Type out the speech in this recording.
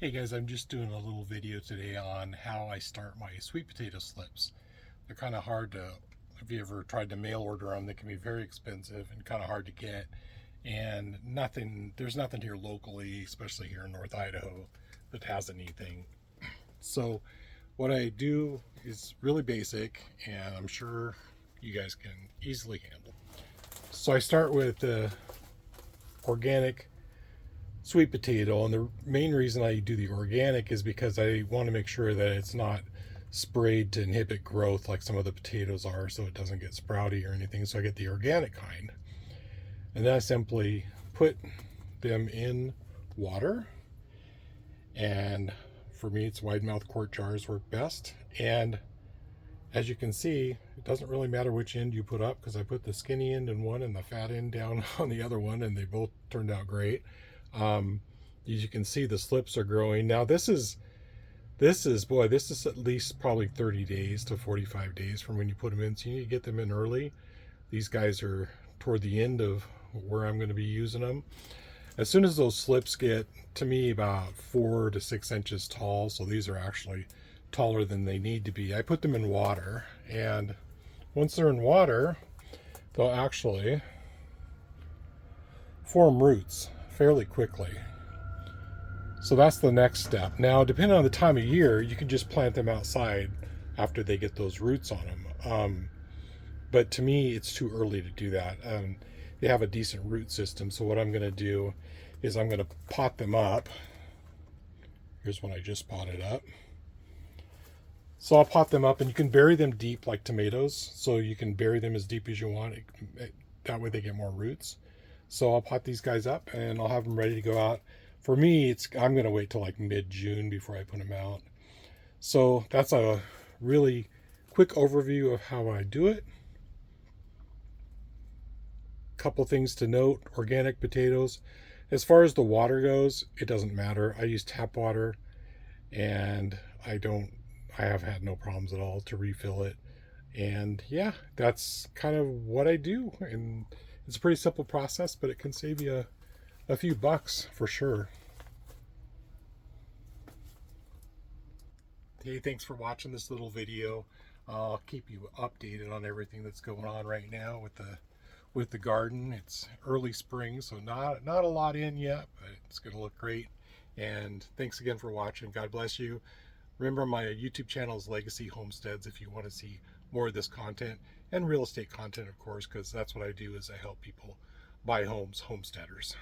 Hey guys, I'm just doing a little video today on how I start my sweet potato slips. They're kind of hard to, if you ever tried to mail order them, they can be very expensive and kind of hard to get. And there's nothing here locally, especially here in North Idaho, that has anything. So what I do is really basic, and I'm sure you guys can easily handle. So I start with the organic sweet potato, and the main reason I do the organic is because I want to make sure that it's not sprayed to inhibit growth like some of the potatoes are, so it doesn't get sprouty or anything. So I get the organic kind, and then I simply put them in water, and for me it's wide mouth quart jars work best. And as you can see, it doesn't really matter which end you put up, because I put the skinny end in one and the fat end down on the other one, and they both turned out great. As you can see, the slips are growing. Now this is at least probably 30 days to 45 days from when you put them in, so you need to get them in early. These guys are toward the end of where I'm going to be using them. As soon as those slips get to me about 4 to 6 inches tall, so these are actually taller than they need to be, I put them in water, and once they're in water, they'll actually form roots fairly quickly. So that's the next step. Now, depending on the time of year, you can just plant them outside after they get those roots on them. But to me, it's too early to do that. They have a decent root system, so what I'm going to do is I'm going to pot them up. Here's one I just potted up. So I'll pot them up, and you can bury them deep like tomatoes. So you can bury them as deep as you want. That way they get more roots. So I'll pot these guys up, and I'll have them ready to go out. For me, I'm going to wait till like mid-June before I put them out. So that's a really quick overview of how I do it. Couple things to note: organic potatoes, as far as the water goes, it doesn't matter. I use tap water, and I have had no problems at all to refill it. And yeah, that's kind of what I do. And it's a pretty simple process, but it can save you a few bucks for sure. Hey, thanks for watching this little video. I'll keep you updated on everything that's going on right now with the garden. It's early spring, so not a lot in yet, but it's going to look great. And thanks again for watching. God bless you. Remember, my YouTube channel is Legacy Homesteads if you want to see more of this content, and real estate content, of course, because that's what I do, is I help people buy homes, homesteaders.